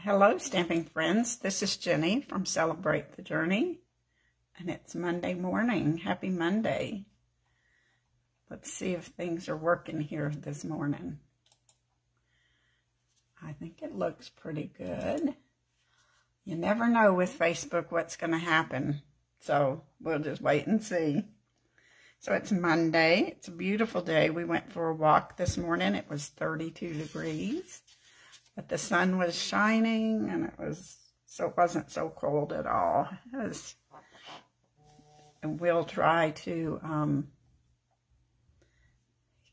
Hello, stamping friends. This is Ginny from Celebrate the Journey, and it's Monday morning. Happy Monday. Let's see if things are working here this morning. I think it looks pretty good. You never know with Facebook what's going to happen, so we'll just wait and see. So it's Monday. It's a beautiful day. We went for a walk this morning. It was 32 degrees. But the sun was shining, and it wasn't so cold at all. And we'll try to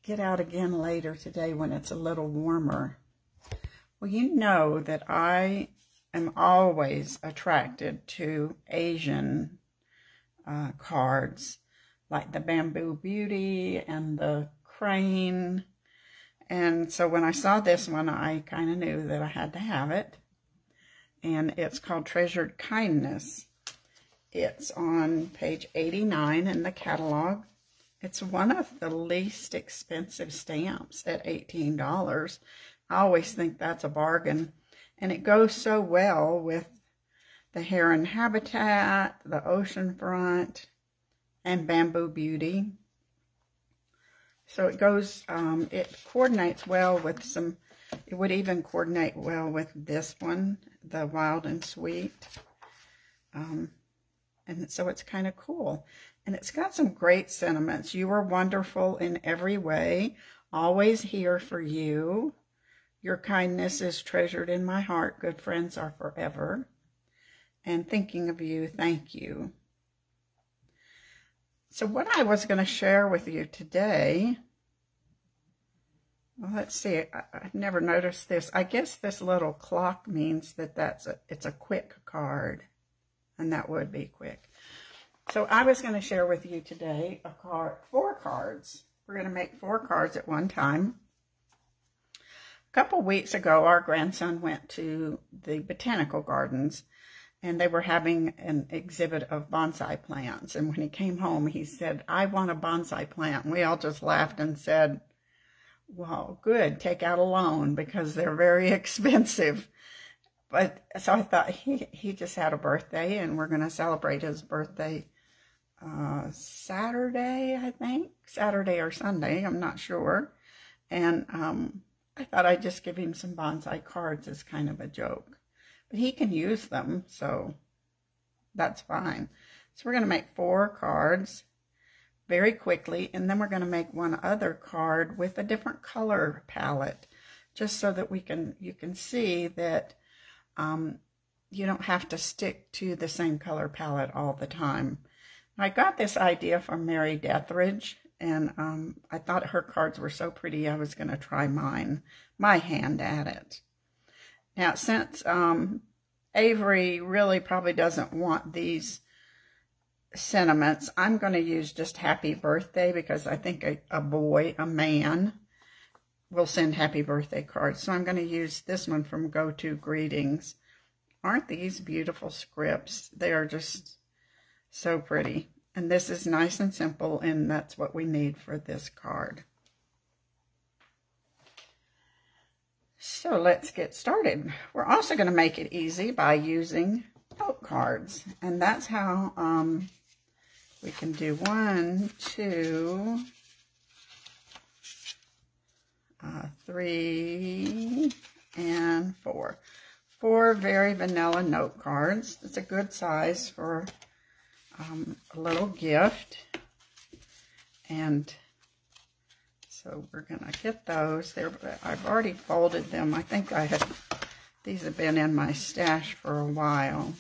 get out again later today when it's a little warmer. Well, you know that I am always attracted to Asian cards, like the Bamboo Beauty and the Crane. And so when I saw this one, I kind of knew that I had to have it. And it's called Treasured Kindness. It's on page 89 in the catalog. It's one of the least expensive stamps at $18. I always think that's a bargain. And it goes so well with the Heron Habitat, the Ocean Front, and Bamboo Beauty. So it goes, it coordinates well with some, it would even coordinate well with this one, the Wild and Sweet. And so it's kind of cool. And it's got some great sentiments. You are wonderful in every way, always here for you. Your kindness is treasured in my heart. Good friends are forever. And thinking of you, thank you. So what I was going to share with you today, well, let's see, I've never noticed this. I guess this little clock means that it's a quick card, and that would be quick. So I was going to share with you today four cards. We're going to make 4 cards at one time. A couple weeks ago, our grandson went to the botanical gardens, and they were having an exhibit of bonsai plants. And when he came home, he said, "I want a bonsai plant." And we all just laughed and said, "Well, good, take out a loan because they're very expensive." But so I thought he just had a birthday, and we're going to celebrate his birthday Saturday, I think. Saturday or Sunday, I'm not sure. And I thought I'd just give him some bonsai cards as kind of a joke. But he can use them, so that's fine. So we're going to make 4 cards very quickly, and then we're going to make one other card with a different color palette, just so that you can see that you don't have to stick to the same color palette all the time. I got this idea from Mary Deathridge, and I thought her cards were so pretty I was going to try my hand at it. Now, since Avery really probably doesn't want these sentiments, I'm going to use just happy birthday, because I think a man, will send happy birthday cards. So I'm going to use this one from Go To Greetings. Aren't these beautiful scripts? They are just so pretty. And this is nice and simple, and that's what we need for this card. So let's get started. We're also going to make it easy by using note cards. And that's how we can do 1, 2, 3, and 4. 4 very vanilla note cards. It's a good size for a little gift. And so we're going to get those. I've already folded them. I think these have been in my stash for a while.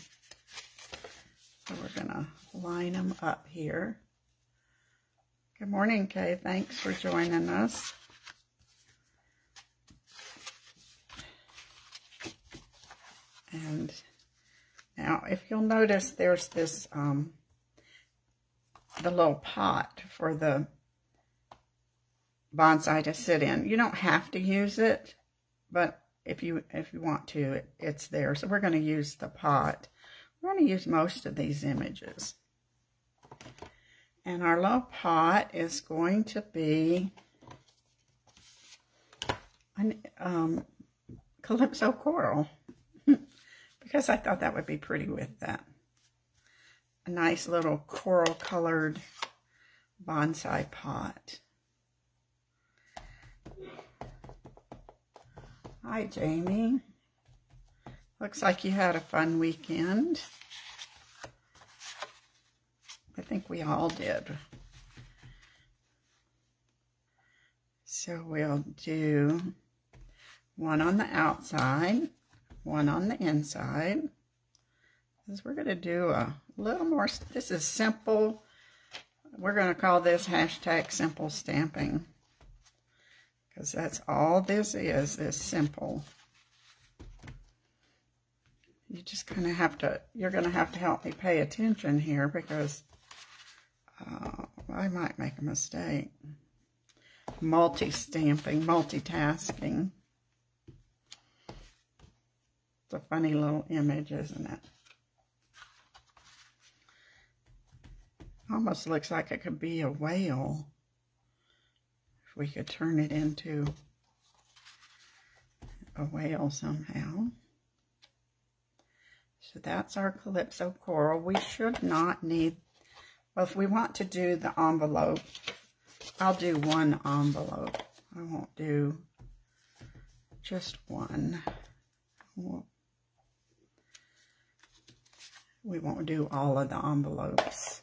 So we're going to line them up here. Good morning, Kay. Thanks for joining us. And now, if you'll notice, there's this, the little pot for the bonsai to sit in. You don't have to use it, but if you want to, it's there. So we're going to use the pot. We're going to use most of these images. And our little pot is going to be Calypso Coral. because I thought that would be pretty with that. A nice little coral colored bonsai pot. Hi, Jamie. Looks like you had a fun weekend. I think we all did. So we'll do one on the outside, one on the inside. Because we're going to do a little more. This is simple. We're going to call this hashtag simple stamping. Because that's all this is simple. You just kind of have to, you're going to have to help me pay attention here because I might make a mistake. Multi-stamping, multitasking. It's a funny little image, isn't it? Almost looks like it could be a whale. If we could turn it into a whale somehow. So that's our Calypso coral. We should not need, well, if we want to do the envelope, I'll do one envelope. I won't do just one. We won't do all of the envelopes.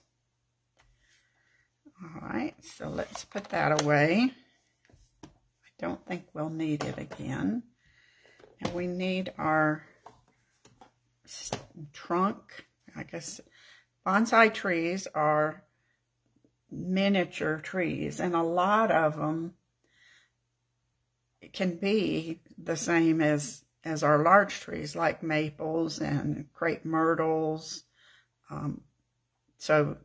All right, so let's put that away. I don't think we'll need it again. And we need our trunk. I guess bonsai trees are miniature trees, and a lot of them can be the same as our large trees, like maples and crepe myrtles. So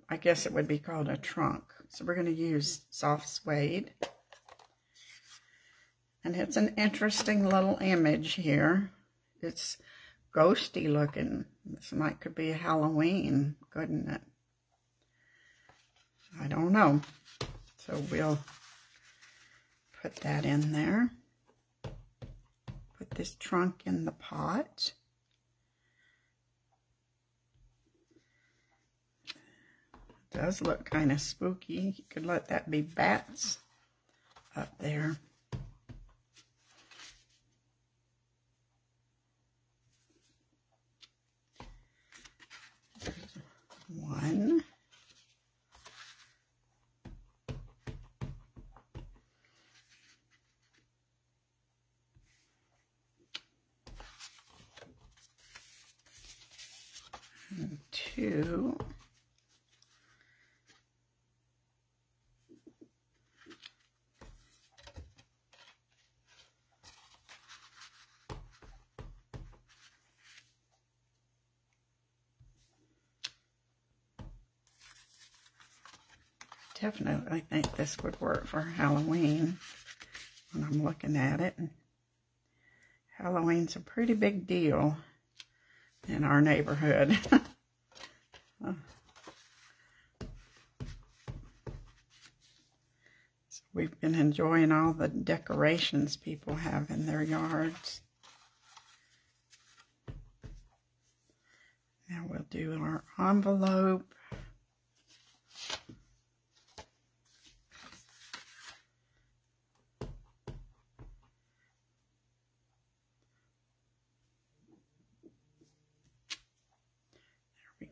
I guess it would be called a trunk. So we're going to use soft suede. And it's an interesting little image here. It's ghosty looking. This could be Halloween, couldn't it? I don't know. So we'll put that in there. Put this trunk in the pot. It does look kind of spooky. You could let that be bats up there. One. And two. Definitely think this would work for Halloween when I'm looking at it. Halloween's a pretty big deal in our neighborhood. So we've been enjoying all the decorations people have in their yards. Now we'll do our envelope.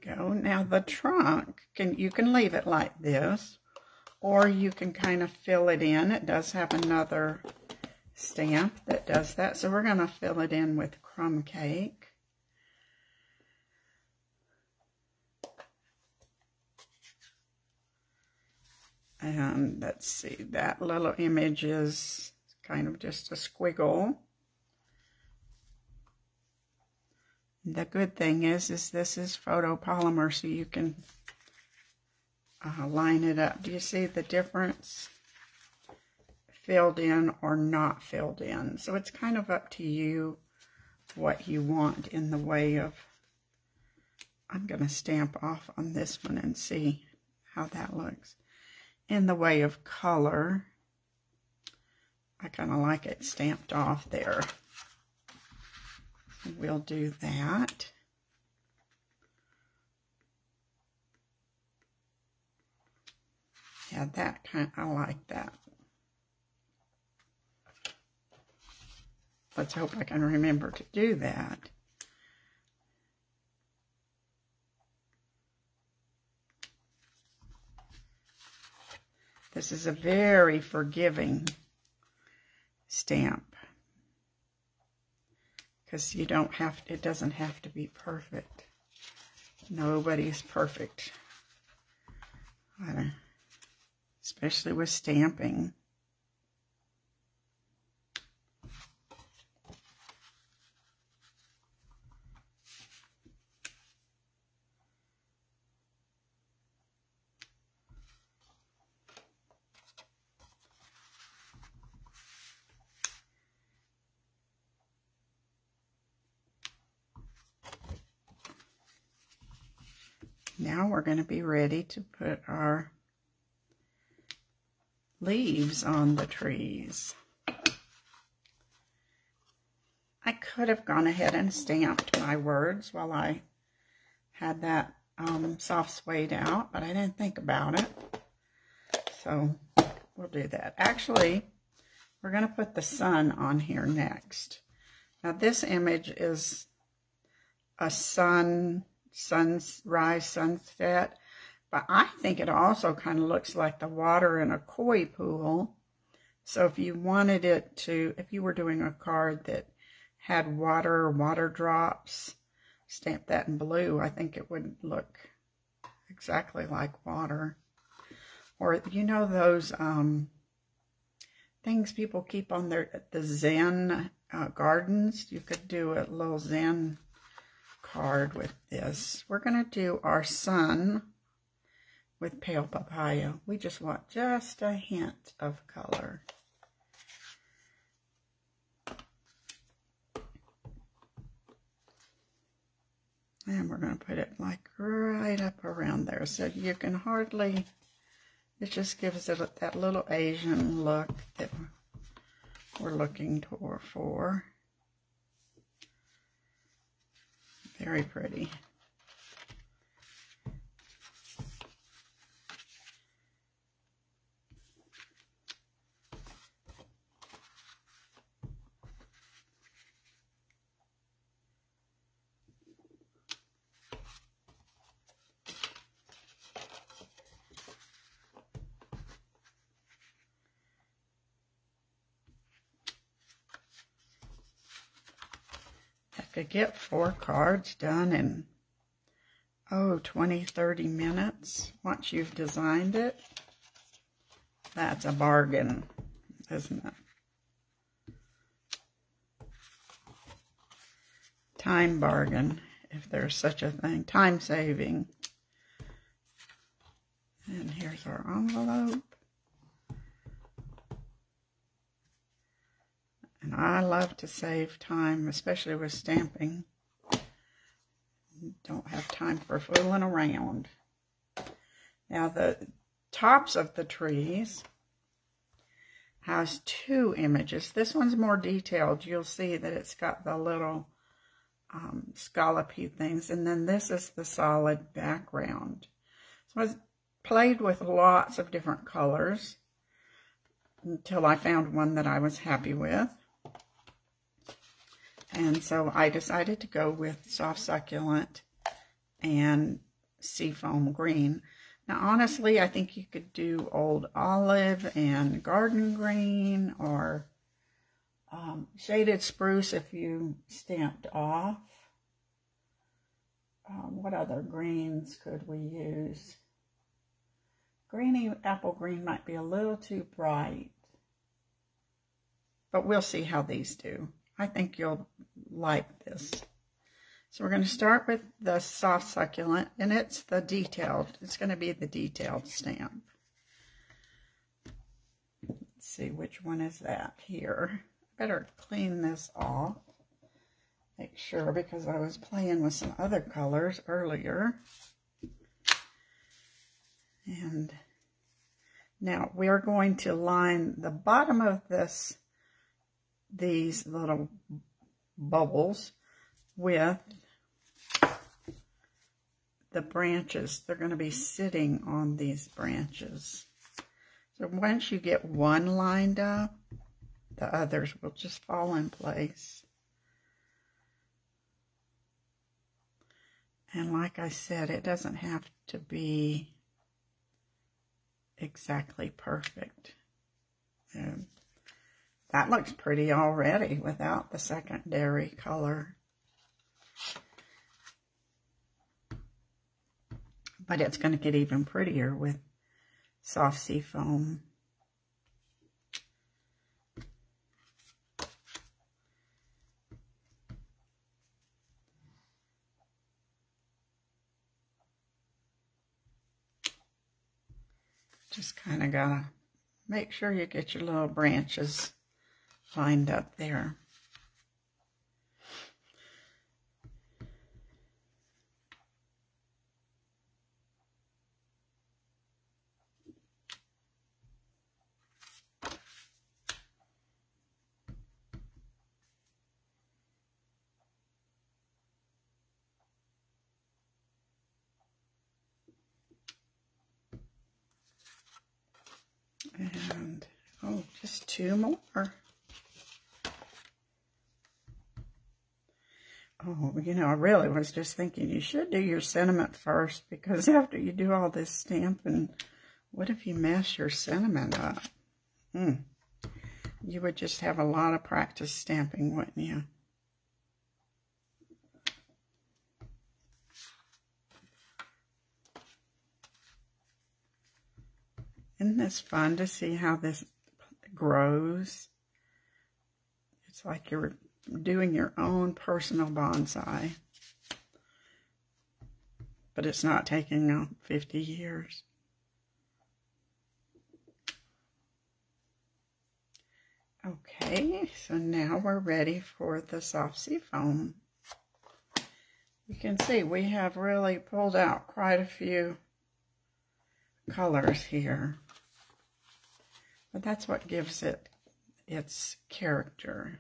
Go. Now the trunk, you can leave it like this, or you can kind of fill it in. It does have another stamp that does that, so we're going to fill it in with crumb cake. And let's see, that little image is kind of just a squiggle. The good thing is this is photopolymer, so you can line it up. Do you see the difference? Filled in or not filled in. So it's kind of up to you what you want in the way of, I'm going to stamp off on this one and see how that looks. In the way of color, I kind of like it stamped off there. we'll do that. Yeah, that kind, I like that. Let's hope I can remember to do that. This is a very forgiving stamp because you don't have, it doesn't have to be perfect. Nobody's perfect, especially with stamping. Now we're going to be ready to put our leaves on the trees. I could have gone ahead and stamped my words while I had that soft suede out, but I didn't think about it. So we'll do that. Actually, we're going to put the sun on here next. Now this image is a sunrise, sunset, but I think it also kind of looks like the water in a koi pool. So if you wanted it to, if you were doing a card that had water drops, stamp that in blue, I think it would look exactly like water. Or, you know, those things people keep on the Zen gardens? You could do a little Zen card with this. We're going to do our sun with pale papaya. We just want just a hint of color. And we're going to put it like right up around there so you can hardly, it just gives it that little Asian look that we're looking for. Very pretty. Could get 4 cards done in 20-30 minutes once you've designed it. That's a bargain, isn't it? Time bargain, if there's such a thing. Time saving. And here's our envelope. And I love to save time, especially with stamping. Don't have time for fooling around. Now the tops of the trees has 2 images. This one's more detailed. You'll see that it's got the little scallopy things. And then this is the solid background. So I played with lots of different colors until I found one that I was happy with. And so I decided to go with soft succulent and seafoam green. Now, honestly, I think you could do old olive and garden green or shaded spruce if you stamped off. What other greens could we use? Greeny apple green might be a little too bright, but we'll see how these do. I think you'll like this. So we're going to start with the soft succulent, and it's the detailed. It's going to be the detailed stamp. Let's see, which one is that here? Better clean this off. Make sure, because I was playing with some other colors earlier. And now we're going to line the bottom of these little bubbles with the branches. They're going to be sitting on these branches. So once you get one lined up, the others will just fall in place. And like I said, it doesn't have to be exactly perfect. That looks pretty already without the secondary color. But it's going to get even prettier with soft sea foam. Just kind of gotta make sure you get your little branches lined up there. And, oh, just two more. Oh, you know, I really was just thinking you should do your sentiment first, because after you do all this stamping, what if you mess your sentiment up? You would just have a lot of practice stamping, wouldn't you? Isn't this fun to see how this grows? It's like you're doing your own personal bonsai. But it's not taking 50 years. Okay, so now we're ready for the soft sea foam. You can see we have really pulled out quite a few colors here. But that's what gives it its character.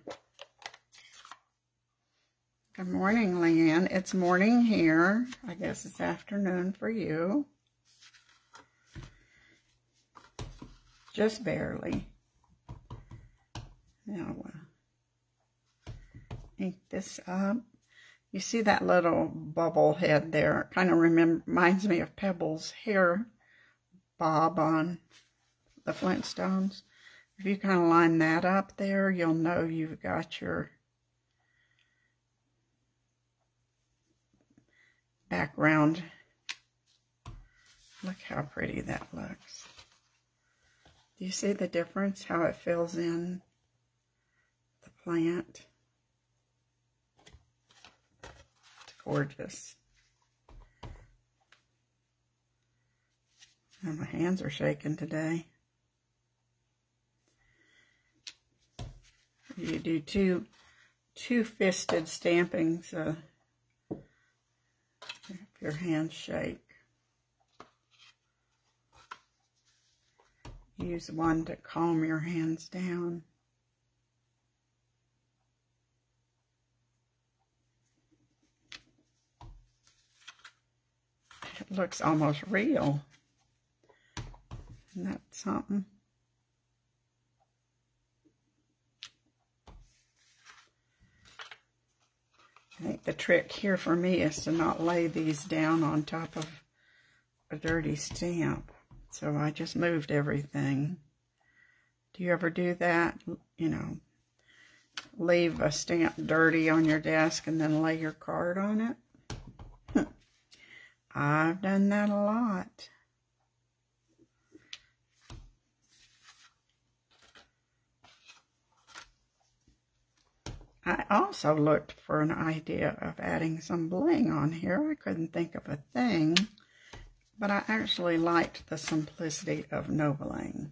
Good morning, Leanne. It's morning here. I guess it's afternoon for you. Just barely. Now, ink this up. You see that little bubble head there? It kind of reminds me of Pebble's hair bob on the Flintstones. If you kind of line that up there, you'll know you've got your background. Look how pretty that looks. Do you see the difference, how it fills in the plant? It's gorgeous. And my hands are shaking today. You do two-fisted stampings if your hands shake. Use one to calm your hands down. It looks almost real. Isn't that something? I think the trick here for me is to not lay these down on top of a dirty stamp. So I just moved everything. Do you ever do that? You know, leave a stamp dirty on your desk and then lay your card on it? I've done that a lot. I also looked for an idea of adding some bling on here. I couldn't think of a thing, but I actually liked the simplicity of no bling.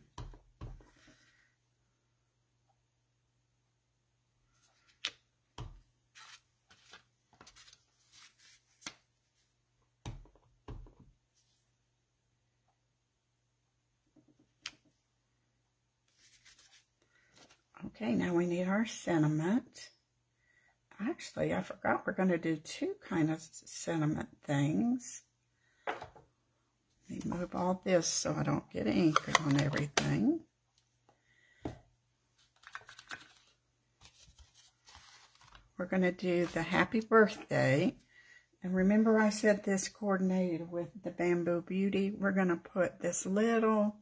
Okay, now we need our sentiment. Actually, I forgot we're going to do two kind of sentiment things. Let me move all this so I don't get ink on everything. We're going to do the happy birthday. And remember I said this coordinated with the Bamboo Beauty. We're going to put this little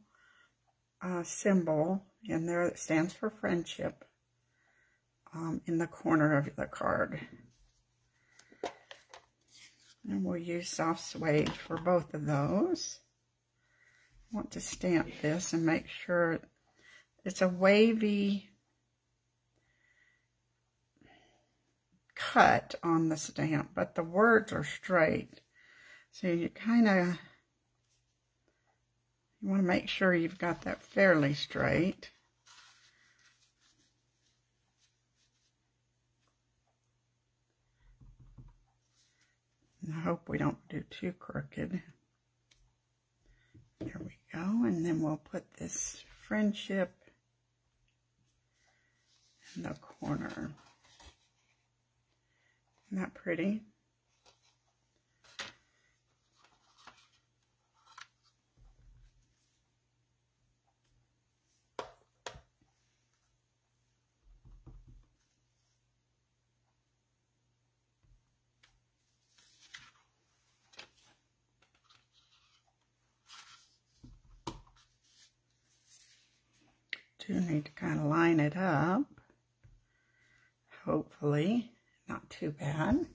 symbol in there that stands for friendship in the corner of the card. And we'll use soft suede for both of those. I want to stamp this and make sure it's a wavy cut on the stamp, but the words are straight. So you want to make sure you've got that fairly straight. And I hope we don't do too crooked. There we go. And then we'll put this friendship in the corner. Isn't that pretty? Do need to kind of line it up. Hopefully, not too bad.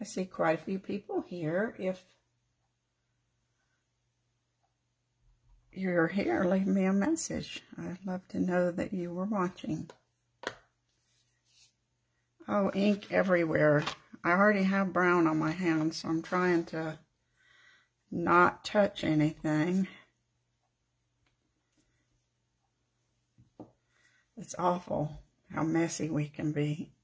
I see quite a few people here. If you're here, leave me a message. I'd love to know that you were watching. Oh, ink everywhere. I already have brown on my hands, so I'm trying to not touch anything. It's awful how messy we can be.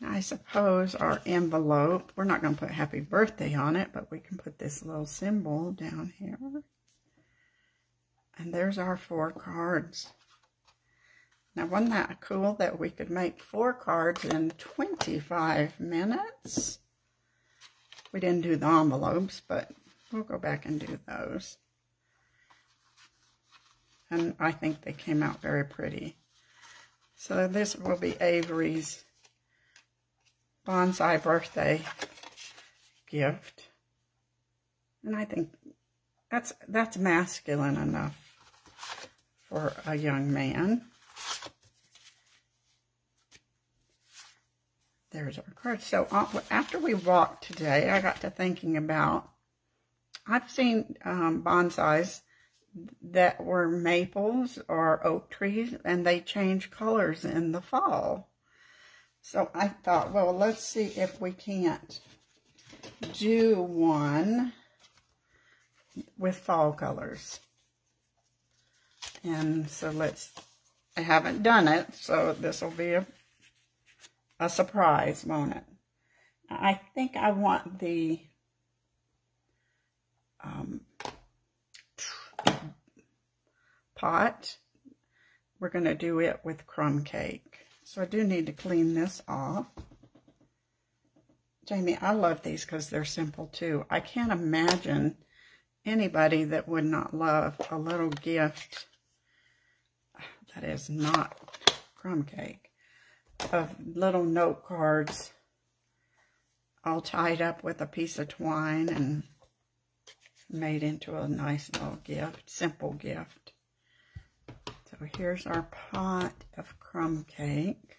I suppose our envelope, we're not going to put happy birthday on it, but we can put this little symbol down here. And there's our 4 cards. Now, wasn't that cool that we could make 4 cards in 25 minutes? We didn't do the envelopes, but we'll go back and do those. And I think they came out very pretty. So this will be Avery's bonsai birthday gift. And I think that's masculine enough for a young man. There's our card. So after we walked today, I got to thinking about, I've seen bonsais that were maples or oak trees, and they change colors in the fall. So I thought, well, let's see if we can't do one with fall colors. And so I haven't done it, so this will be a surprise, won't it? I think I want the pot. We're going to do it with crumb cake. So I do need to clean this off. Jamie, I love these because they're simple too. I can't imagine anybody that would not love a little gift that is not crumb cake, of little note cards all tied up with a piece of twine and made into a nice little gift, simple gift. So here's our pot of crumb cake.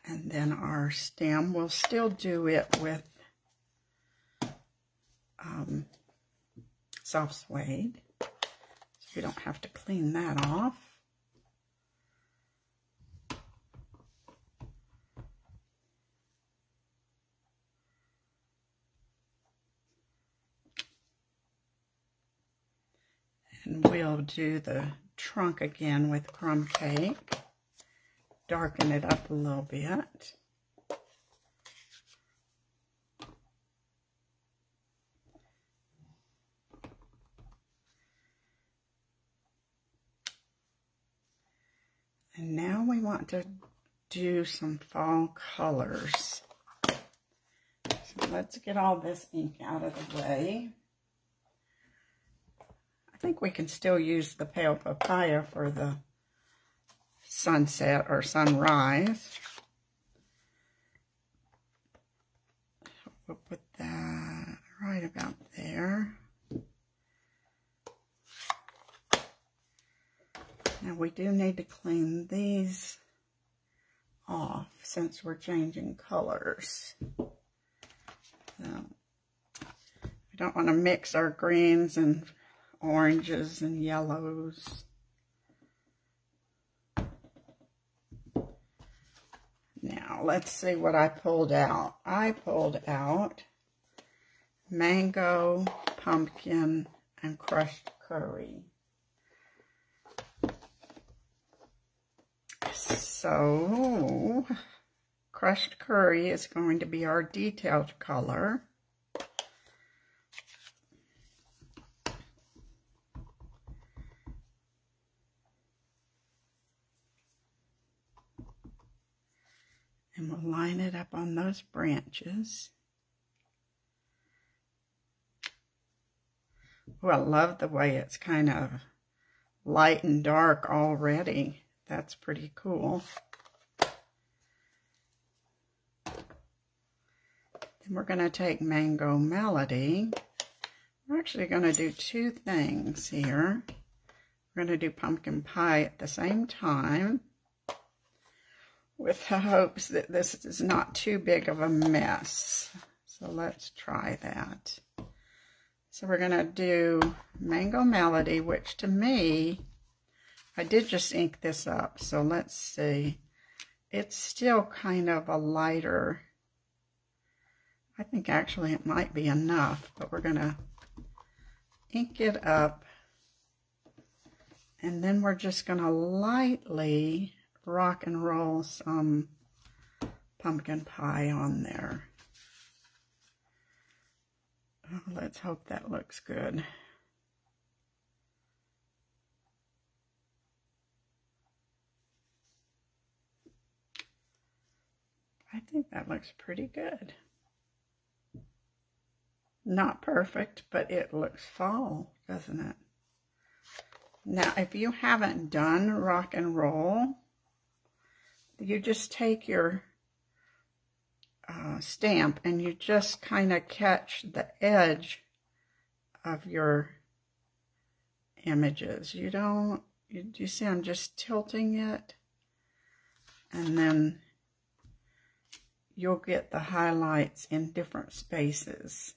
And then our stem, we'll still do it with soft suede, so we don't have to clean that off. And we'll do the trunk again with crumb cake. Darken it up a little bit. want to do some fall colors. So let's get all this ink out of the way. I think we can still use the pale papaya for the sunset or sunrise. We'll put that right about there. Now we do need to clean these off since we're changing colors. So we don't want to mix our greens and oranges and yellows. Now let's see what I pulled out. I pulled out mango, pumpkin, and crushed curry. So, crushed curry is going to be our detailed color. And we'll line it up on those branches. Oh, I love the way it's kind of light and dark already. That's pretty cool. Then we're going to take Mango Melody. We're actually going to do two things here. We're going to do pumpkin pie at the same time, with the hopes that this is not too big of a mess. So let's try that. So we're going to do Mango Melody, which to me, I did just ink this up, so let's see. It's still kind of a lighter, I think actually it might be enough, but we're going to ink it up, and then we're just going to lightly rock and roll some pumpkin pie on there. Oh, let's hope that looks good. I think that looks pretty good. Not perfect, but it looks fall, doesn't it? Now, if you haven't done rock and roll, you just take your stamp and you just kind of catch the edge of your images. You see I'm just tilting it, and then you'll get the highlights in different spaces.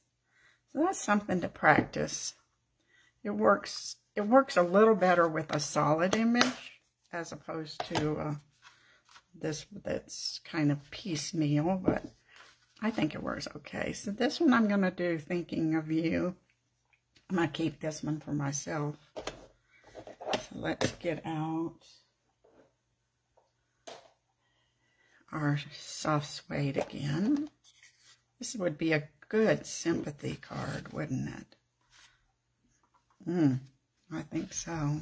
So that's something to practice. It works a little better with a solid image as opposed to this that's kind of piecemeal, but I think it works okay. So this one I'm going to do Thinking of You. I'm going to keep this one for myself. So let's get out our soft suede again. This would be a good sympathy card, wouldn't it? I think so.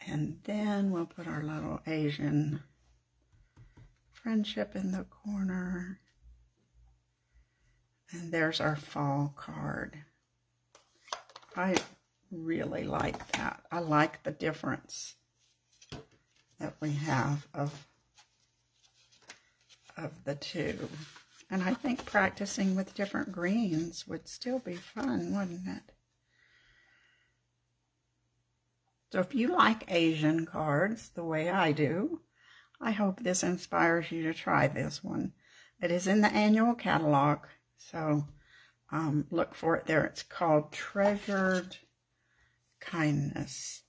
And then we'll put our little Asian friendship in the corner. And there's our fall card. I really like that. I like the difference that we have of the two. And I think practicing with different greens would still be fun, wouldn't it? So if you like Asian cards the way I do, I hope this inspires you to try this one. It is in the annual catalog, so look for it there. It's called Treasured Kindness.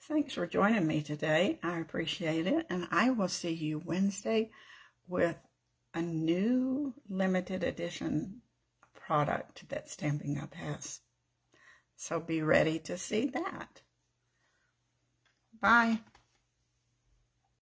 Thanks for joining me today. I appreciate it, and I will see you Wednesday with a new limited edition product that Stampin' Up! Has. So be ready to see that. Bye.